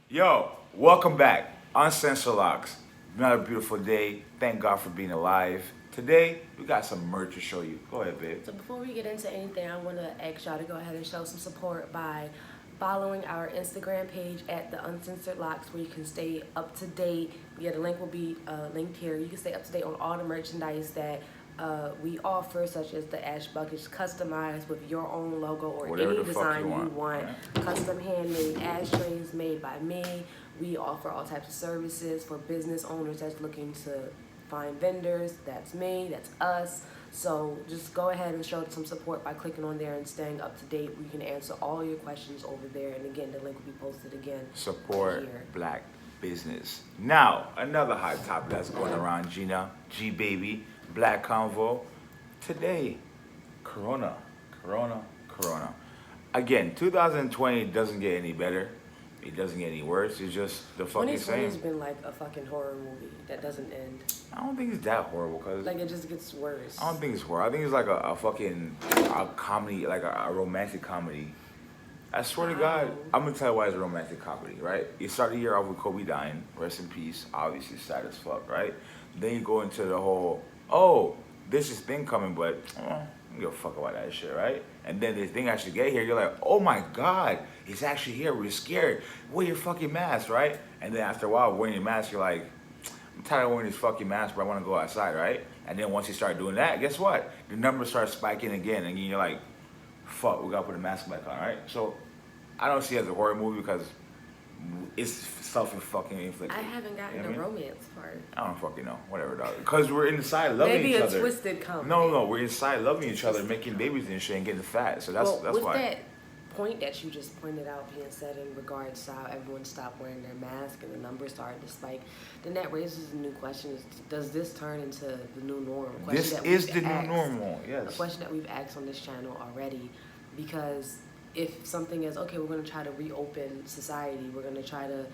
Yo, welcome back. Uncensored Locks. Another beautiful day. Thank God for being alive. Today, we got some merch to show you. Go ahead, babe. So before we get into anything, I want to ask y'all to go ahead and show some support by following our Instagram page at the Uncensored Locks, where you can stay up to date. Yeah, the link will be linked here. You can stay up to date on all the merchandise that we offer, such as the ash buckets customized with your own logo or Whatever any the fuck design you you want. want. Custom handmade ashtrays made by me. We offer all types of services for business owners that's looking to find vendors. That's me, that's us. So just go ahead and show some support by clicking on there and staying up to date. We can answer all your questions over there. And again, the link will be posted again. Support here. black business. Now, another hot topic that's going around, Gina, G Baby, Black Convo. Today, Corona. Again, 2020 doesn't get any better. It doesn't get any worse. It's just the fucking 2020 has same. been like a fucking horror movie that doesn't end. I don't think it's that horrible because Like it just gets worse. I don't think it's horror. I think it's like a fucking comedy, like a romantic comedy. I swear to God, I'm gonna tell you why it's a romantic comedy, right? You start the year off with Kobe dying, rest in peace, obviously sad as fuck, right? Then you go into the whole, oh, this is thing coming, but I don't give a fuck about that shit, right? And then the thing actually get here, you're like, oh my God, it's actually here, we're scared. Wear your fucking mask, right? And then after a while, wearing your mask, you're like, I'm tired of wearing this fucking mask, but I want to go outside, right? And then once you start doing that, guess what? The numbers start spiking again, and you're like, fuck, we gotta put a mask back on, right? So I don't see it as a horror movie because it's self-fucking inflicted. I haven't gotten the romance part. I don't fucking know. Whatever, dog. Because we're inside loving Maybe each a other. twisted comedy. No, we're inside loving each other, making babies and shit, and getting fat. So that's with why. that point that you just pointed out being said in regards to how everyone stopped wearing their mask and the numbers started to spike, then that raises a new question: does this turn into the new norm? This is the new normal. Yes. A question that we've asked on this channel already, because if something is okay, we're going to try to reopen society. We're going to try to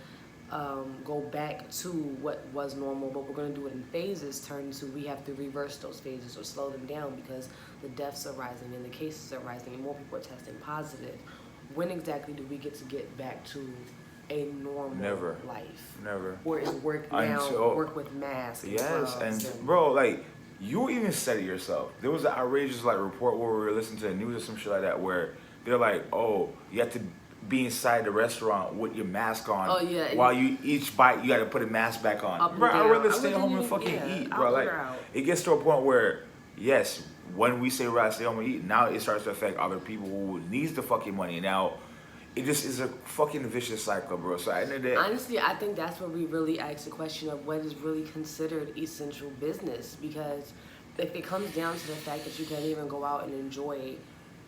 go back to what was normal, but we're going to do it in phases. Turn to we have to reverse those phases or slow them down because the deaths are rising and the cases are rising and more people are testing positive. When exactly do we get back to a normal life? Never. Or is work now work with masks? Yes, and bro, like you even said it yourself. There was an outrageous like report where we were listening to the news or some shit like that where they're like, oh, you have to be inside the restaurant with your mask on. Oh, yeah. While you each bite, you got to put a mask back on. Bro, I'd rather stay home and fucking eat, bro. Like, it gets to a point where, yes, when we say we're going to stay home and eat, now it starts to affect other people who needs the fucking money. Now, it just is a fucking vicious cycle, bro. So at the end of the day, honestly, I think that's where we really ask the question of what is really considered essential business. Because if it comes down to the fact that you can't even go out and enjoy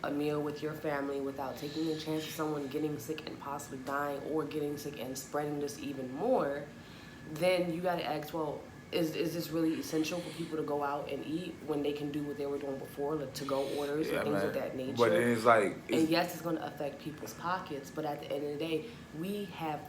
a meal with your family without taking the chance of someone getting sick and possibly dying or getting sick and spreading this even more, then you got to ask, well, is this really essential for people to go out and eat when they can do what they were doing before, like to-go orders and things of that nature? But it's like... and yes, it's going to affect people's pockets, but at the end of the day, we have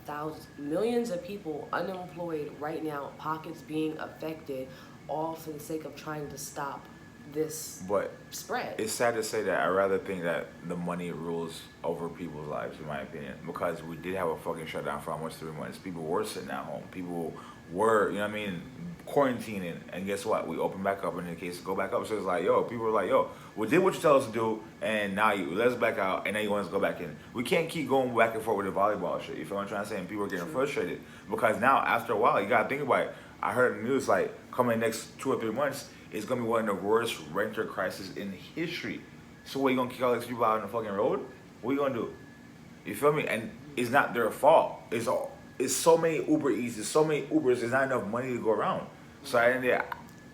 millions of people unemployed right now, pockets being affected, all for the sake of trying to stop this spread. It's sad to say that I rather think that the money rules over people's lives, in my opinion, because we did have a fucking shutdown for almost 3 months. People were sitting at home. People were, you know what I mean, quarantining. And guess what? We opened back up, and in the case go back up. So it's like, yo, people were like, yo, we did what you tell us to do, and now you let us back out, and now you want us to go back in. We can't keep going back and forth with the volleyball shit. You feel what I'm trying to say? And people are getting frustrated because now, after a while, you gotta think about it. I heard in the news like coming next 2 or 3 months. It's gonna be one of the worst renter crises in history. So what, you gonna kick all these people out on the fucking road? What you gonna do? You feel me? And it's not their fault. It's so many Uber Eats, there's so many Ubers, there's not enough money to go around. So I don't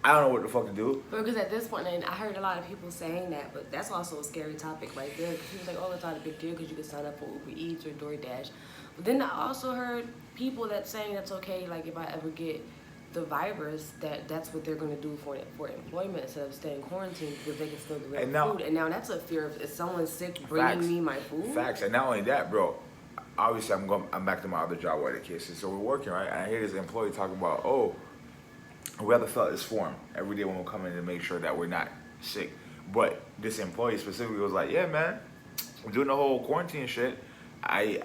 know what the fuck to do. Because at this point, and I heard a lot of people saying that, but that's also a scary topic right there. Because people like, oh, it's not a big deal because you can sign up for Uber Eats or DoorDash. But then I also heard people that saying that's okay, like if I ever get the virus, that's what they're going to do for employment instead of staying quarantined because they can still deliver food. And now that's a fear of if someone's sick bringing me my food. Facts. And not only that, bro. Obviously, I'm back to my other job where the case is. So we're working, right? And I hear this employee talking about, oh, we have to fill out this form every day when we come in to make sure that we're not sick. But this employee specifically was like, yeah, man, we're doing the whole quarantine shit. I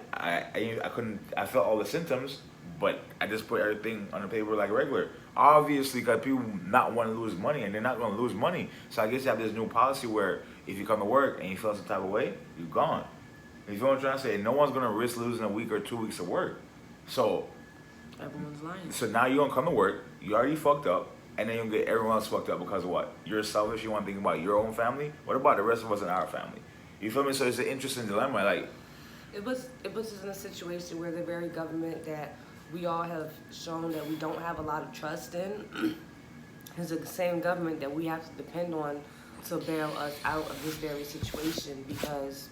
couldn't. I felt all the symptoms, but I just put everything on the paper like regular. Obviously, because people not want to lose money, and they're not going to lose money. So I guess you have this new policy where if you come to work and you feel some type of way, you're gone. You feel what I'm trying to say? No one's going to risk losing a week or 2 weeks of work. So Everyone's lying. so now you don't come to work. You already fucked up, and then you get everyone else fucked up because of what? You're selfish. You want to think about your own family. What about the rest of us in our family? You feel me? So it's an interesting dilemma. Like, It puts us in a situation where the very government that we all have shown that we don't have a lot of trust in is the same government that we have to depend on to bail us out of this very situation. Because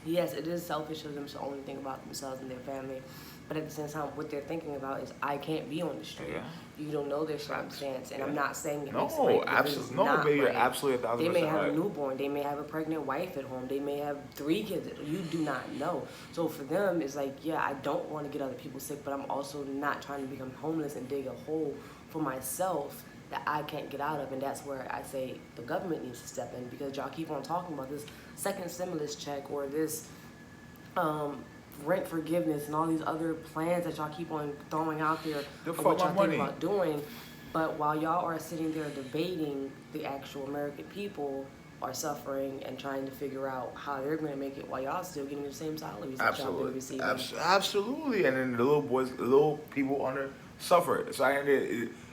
yes, it is selfish of them to only think about themselves and their family, but at the same time, what they're thinking about is I can't be on the street. yeah. You don't know their circumstance, and I'm not saying it No, makes it right, because absolutely, it's no, not baby, you're right. absolutely 1,000% They may have right. a newborn, they may have a pregnant wife at home, they may have 3 kids. You do not know. So for them, it's like, yeah, I don't want to get other people sick, but I'm also not trying to become homeless and dig a hole for myself that I can't get out of. And that's where I say the government needs to step in, because y'all keep on talking about this second stimulus check or this rent forgiveness and all these other plans that y'all keep on throwing out there of what y'all think about doing. But while y'all are sitting there debating, the actual American people are suffering and trying to figure out how they're going to make it while y'all still getting the same salaries that y'all been receiving. Absolutely. And then the little boys, the little people under suffer. So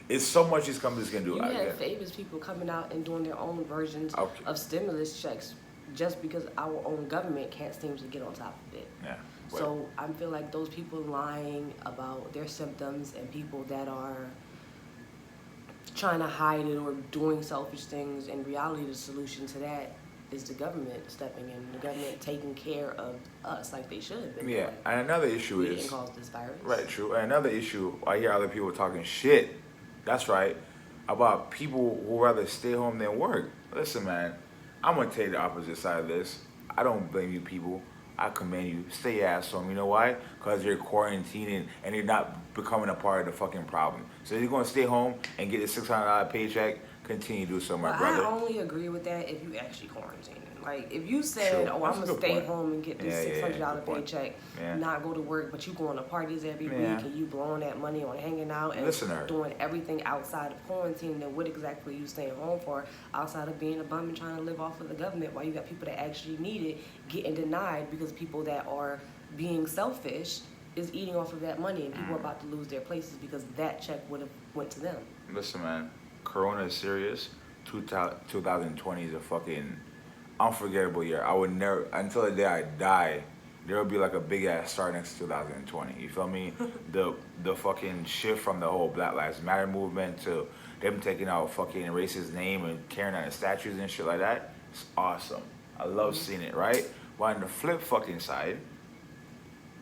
it's so much these companies can do. You have famous people coming out and doing their own versions of stimulus checks just because our own government can't seem to get on top of it. Yeah. So I feel like those people lying about their symptoms and people that are trying to hide it or doing selfish things, in reality the solution to that is the government stepping in, the government taking care of us like they should have been. Yeah, and another issue is... didn't cause this virus. Right, true. And another issue, I hear other people talking shit, that's right, about people who rather stay home than work. Listen, man, I'm going to take the opposite side of this. I don't blame you people. I commend you. Stay your ass home. You know why? Because you're quarantining and you're not becoming a part of the fucking problem. So if you're going to stay home and get a $600 paycheck, continue to do so, my brother. I only agree with that if you actually quarantine. Like, if you said, I'm going to stay home and get this $600 paycheck, not go to work, but you going to parties every week and you blowing that money on hanging out and doing everything outside of quarantine, then what exactly are you staying home for outside of being a bum and trying to live off of the government while you got people that actually need it getting denied because people that are being selfish is eating off of that money and people are about to lose their places because that check would have went to them. Listen, man, Corona is serious. 2020 is a fucking unforgettable year. I would never, until the day I die, there will be like a big ass star next to 2020. You feel me? the fucking shift from the whole Black Lives Matter movement to them taking out fucking racist name and carrying out the statues and shit like that. It's awesome. I love seeing it, right? But on the flip fucking side,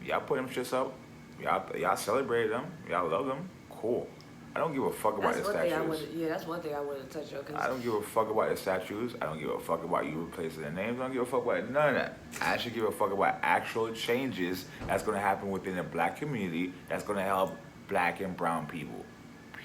y'all put them shits up. Y'all celebrated them. Y'all love them. Cool. I don't give a fuck about the statues. That's one thing I wanted to touch on. I don't give a fuck about the statues. I don't give a fuck about you replacing the names. I don't give a fuck about none of that. I actually give a fuck about actual changes that's going to happen within the black community that's going to help black and brown people.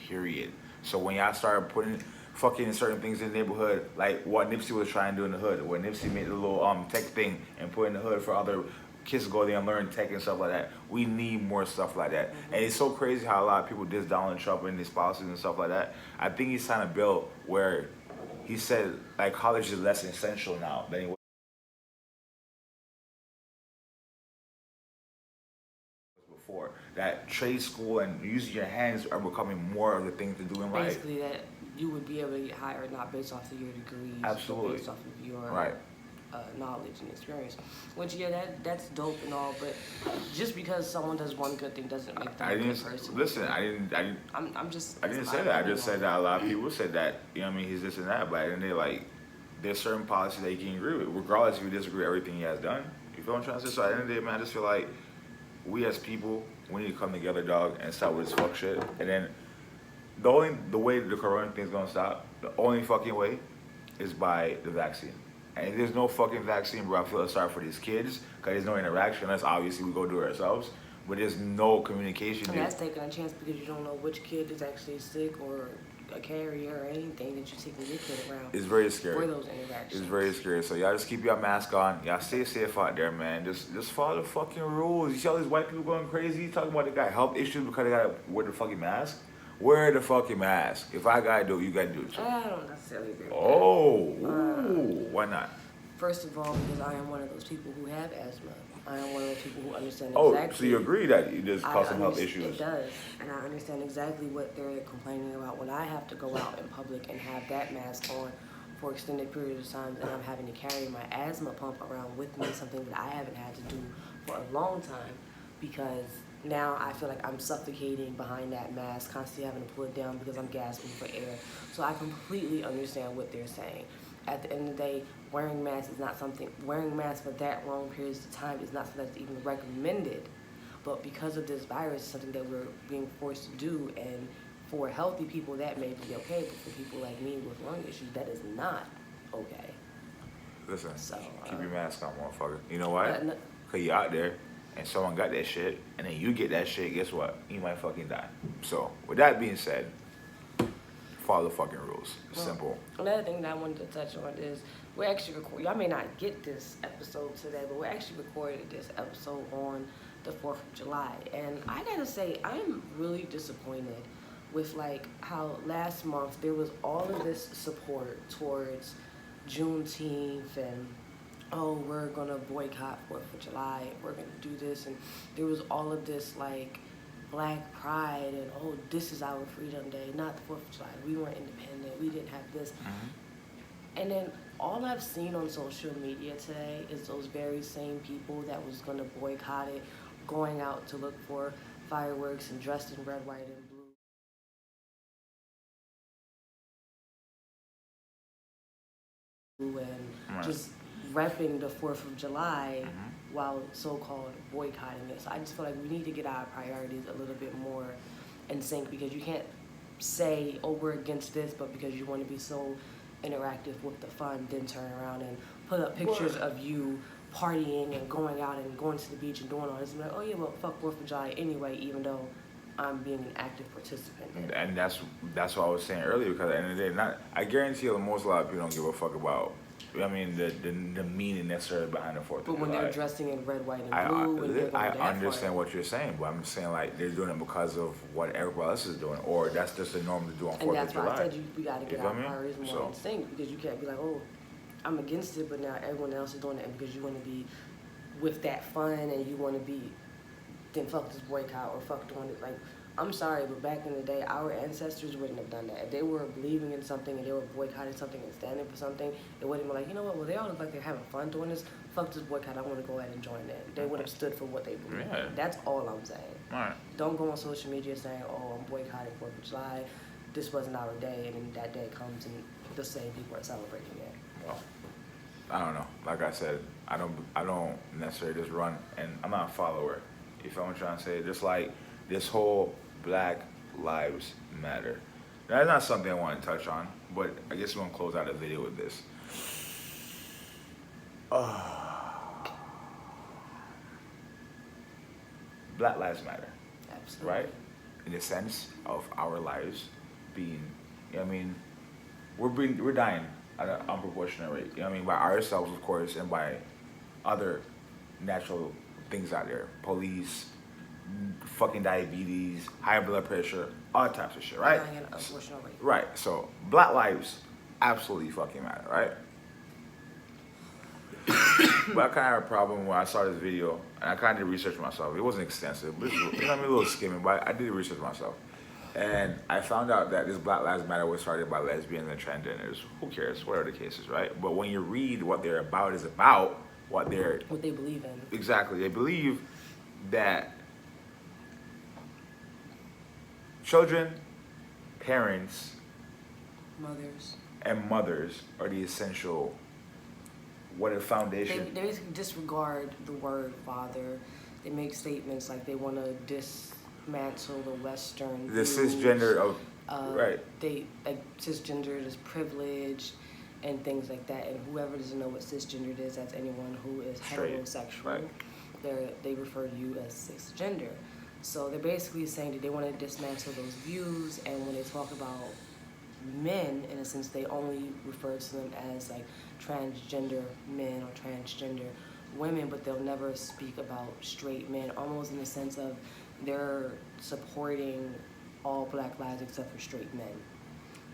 Period. So when y'all start putting fucking certain things in the neighborhood, like what Nipsey was trying to do in the hood, where Nipsey made a little tech thing and put in the hood for other kids to go there and learn tech and stuff like that. We need more stuff like that. And it's so crazy how a lot of people diss Donald Trump and his policies and stuff like that. I think he's trying to build where he said like college is less essential now than it was before. That trade school and using your hands are becoming more of the thing to do in life. Basically that you would be able to get hired not based off of your degrees, absolutely, but based off of your knowledge and experience. Which that's dope and all, but just because someone does one good thing doesn't make them a good person. Listen, I didn't say that. I just said that a lot of people said that. You know what I mean? He's this and that, but then they like there's certain policies that you can agree with, regardless if you disagree with everything he has done. You feel what I'm trying to say? So at the end of the day, man, I just feel like we as people, we need to come together, dog, and stop with this fuck shit. And then the way the corona thing's gonna stop, the only fucking way is by the vaccine. And if there's no fucking vaccine, bro, I feel sorry for these kids because there's no interaction. That's obviously we go do it ourselves, but there's no communication. And that's taking a chance because you don't know which kid is actually sick or a carrier or anything that you're taking your kid around. It's very scary. For those interactions. It's very scary. So y'all just keep your mask on. Y'all stay safe out there, man. Just follow the fucking rules. You see all these white people going crazy talking about they got health issues because they gotta wear the fucking mask. Wear the fucking mask. If I gotta do it, you gotta do it too. I don't necessarily agree with Ooh, why not? First of all, because I am one of those people who have asthma. I am one of those people who understand Oh, exactly. so you agree that it does cause some health issues? It does, and I understand exactly what they're complaining about when I have to go out in public and have that mask on for extended periods of time, and I'm having to carry my asthma pump around with me, something that I haven't had to do for a long time, because now I feel like I'm suffocating behind that mask, constantly having to pull it down because I'm gasping for air. So I completely understand what they're saying. At the end of the day, wearing masks for that long periods of time is not something that's even recommended. But because of this virus, it's something that we're being forced to do, and for healthy people that may be okay, but for people like me with lung issues, that is not okay. Listen, So, keep your mask on, motherfucker. You know why? Because you're out there, and someone got that shit, and then you get that shit, guess what? You might fucking die. So, with that being said, follow the fucking rules. It's simple. Another thing that I wanted to touch on is we're actually recording. Y'all may not get this episode today, but we're actually recorded this episode on the 4th of July. And I gotta say, I'm really disappointed with like how last month there was all of this support towards Juneteenth and oh, we're gonna boycott 4th of July, we're gonna do this, and there was all of this like Black pride and oh, this is our freedom day, not the 4th of July. We weren't independent. We didn't have this. And then all I've seen on social media today is those very same people that was gonna boycott it, going out to look for fireworks and dressed in red, white, and blue, and just repping the 4th of July while so-called boycotting it. So I just feel like we need to get our priorities a little bit more in sync, because you can't say, oh, we're against this, but because you want to be so interactive with the fun, then turn around and put up pictures of you partying and going out and going to the beach and doing all this. And like, oh yeah, well, fuck 4th of July anyway, even though I'm being an active participant. And that's what I was saying earlier, because at the end of the day, I guarantee you, a lot of people don't give a fuck about, I mean, the meaning necessarily behind the 4th of July. But when they're dressing in red, white, and blue, I understand what you're saying, but I'm just saying, like, they're doing it because of what everybody else is doing, or that's just the norm to do on 4th of July. And that's why I said we got to get our priorities more in sync, because you can't be like, oh, I'm against it, but now everyone else is doing it, and because you want to be with that fun and you want to be, then fuck this boycott or fuck doing it. Like, I'm sorry, but back in the day, our ancestors wouldn't have done that. If they were believing in something and they were boycotting something and standing for something, it wouldn't be like, you know what, well, they all look like they're having fun doing this. Fuck this boycott, I want to go ahead and join it. They would have stood for what they believe in. That's all I'm saying. All right. Don't go on social media saying, oh, I'm boycotting 4th of July. This wasn't our day, and then that day comes and the same people are celebrating it. Well, I don't know. Like I said, I don't necessarily just run, and I'm not a follower. You feel what I'm trying to say? Just like this whole Black Lives Matter. That's not something I want to touch on, but I guess we're going to close out the video with this. Black Lives Matter. Absolutely. Right? In the sense of our lives being, you know what I mean, we're dying at an unproportionate rate. You know what I mean? By ourselves, of course, and by other natural things out there. Police, fucking diabetes, high blood pressure, all types of shit, right? Right. So Black lives absolutely fucking matter, right? But I kind of had a problem when I saw this video, and I kind of did research myself. It wasn't extensive, but you know, I mean, a little skimming, but I did research myself. And I found out that this Black Lives Matter was started by lesbians and transgenders. Who cares? Whatever the case is, right? But when you read what they're about is about, what they believe in. Exactly. They believe that children, parents, mothers are the essential, what a foundation. They basically disregard the word father. They make statements like they want to dismantle the Western the cisgender of right. They cisgender is privileged and things like that. And whoever doesn't know what cisgender is, that's anyone who is straight, heterosexual. right. They refer to you as cisgender. So they're basically saying that they want to dismantle those views, and when they talk about men, in a sense, they only refer to them as like transgender men or transgender women, but they'll never speak about straight men, almost in the sense of they're supporting all Black lives except for straight men.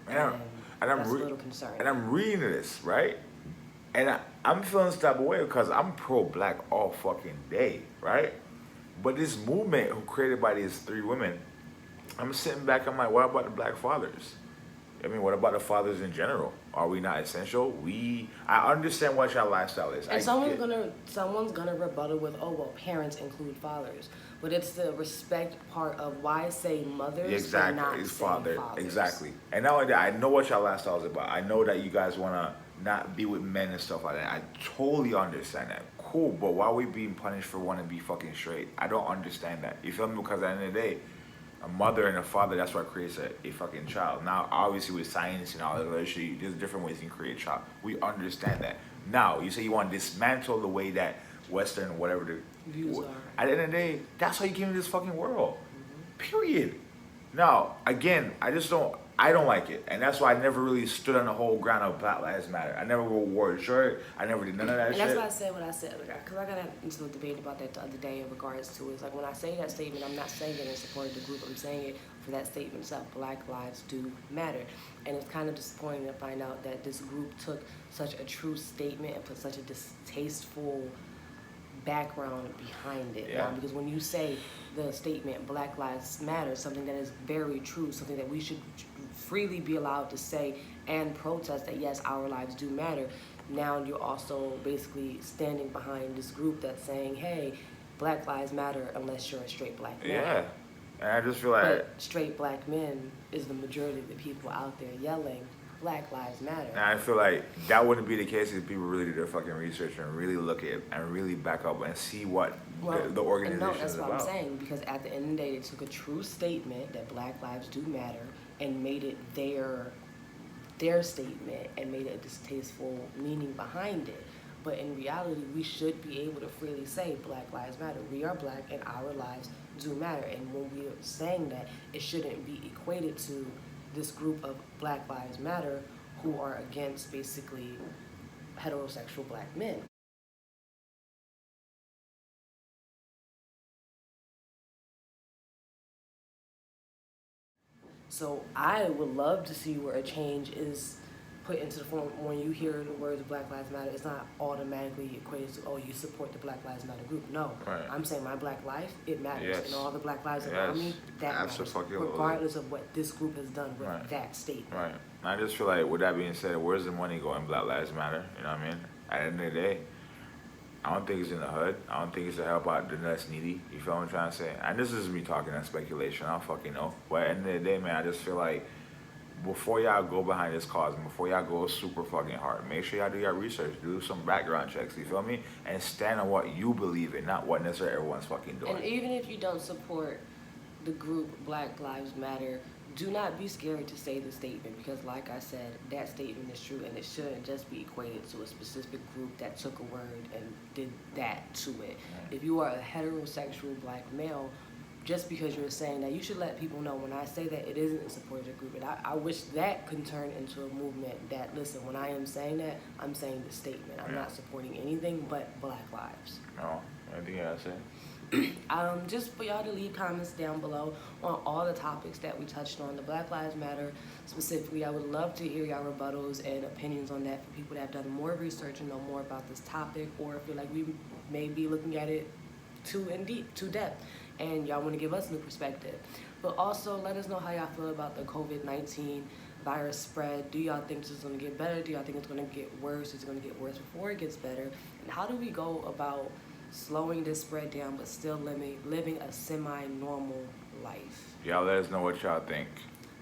And I'm, That's a little concerning. and I'm reading this, right? And I'm feeling some type of way because I'm pro-black all fucking day, right? But this movement who created by these three women, I'm sitting back, I'm like, what about the black fathers? I mean, what about the fathers in general? Are we not essential? I understand what your lifestyle is. And someone's gonna rebuttal with, oh well, parents include fathers, but it's the respect part of why say mothers, exactly, but not it's say fathers. fathers. Exactly. And not only that, I know what your lifestyle is about. I know that you guys wanna not be with men and stuff like that. I totally understand that. Cool, but why are we being punished for wanting to be fucking straight? I don't understand that. You feel me? Because at the end of the day, a mother and a father, that's what creates a fucking child. Now, obviously, with science and all that other shit, there's different ways you can create a child. We understand that. Now, you say you want to dismantle the way that Western, whatever the Views are. At the end of the day, that's how you came into this fucking world. Period. Now, again, I don't like it. And that's why I never really stood on the whole ground of Black Lives Matter. I never wore a shirt. I never did none of that shit. And that's why I said what I said, because I got into a debate about that the other day in regards to, it's like when I say that statement, I'm not saying it in support of the group, I'm saying it for that statement itself. Black lives do matter. And it's kind of disappointing to find out that this group took such a true statement and put such a distasteful background behind it. Yeah. Because when you say the statement Black Lives Matter, something that is very true, something that we should freely be allowed to say and protest that yes, our lives do matter. Now you're also basically standing behind this group that's saying, hey, Black lives matter unless you're a straight black man. Yeah. And I just feel like... But straight black men is the majority of the people out there yelling, Black lives matter. And I feel like that wouldn't be the case if people really do their fucking research and really look at it and really back up and see what the organization that's is what about. I'm saying, because at the end of the day, they took a true statement that Black lives do matter and made it their statement and made a distasteful meaning behind it. But in reality, we should be able to freely say Black lives matter. We are black and our lives do matter. And when we are saying that, it shouldn't be equated to this group of Black Lives Matter who are against basically heterosexual black men. So I would love to see where a change is put into the form when you hear the words Black Lives Matter, it's not automatically equated to, oh, you support the Black Lives Matter group. No. Right. I'm saying my black life, it matters. Yes. And all the black lives around me, that matters. Regardless of what this group has done with that statement. Right. I just feel like, with that being said, where's the money going? Black Lives Matter. You know what I mean? At the end of the day, I don't think it's in the hood. I don't think it's to help out the less needy. You feel what I'm trying to say? And this is me talking on speculation. I don't fucking know. But at the end of the day, man, I just feel like before y'all go behind this cause and before y'all go super fucking hard, make sure y'all do your research, do some background checks, you feel me? And stand on what you believe in, not what necessarily everyone's fucking doing. And even if you don't support the group Black Lives Matter, do not be scared to say the statement, because like I said, that statement is true and it shouldn't just be equated to a specific group that took a word and did that to it. If you are a heterosexual black male, just because you're saying that, you should let people know when I say that it isn't in support of the group. And I wish that could turn into a movement that, listen, when I am saying that, I'm saying the statement. I'm not supporting anything but Black lives. No, anything else to say? Just for y'all to leave comments down below on all the topics that we touched on. The Black Lives Matter specifically, I would love to hear y'all rebuttals and opinions on that for people that have done more research and know more about this topic, or feel like we may be looking at it too depth, and y'all want to give us new perspective. But also let us know how y'all feel about the COVID-19 virus spread. Do y'all think this is going to get better? Do y'all think it's going to get worse? Is it going to get worse before it gets better? And how do we go about slowing this spread down but still living a semi-normal life? Y'all let us know what y'all think.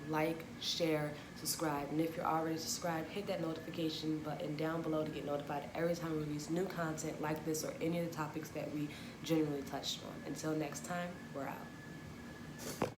Like, share, subscribe, and if you're already subscribed, hit that notification button down below to get notified every time we release new content like this or any of the topics that we generally touched on. Until next time, we're out.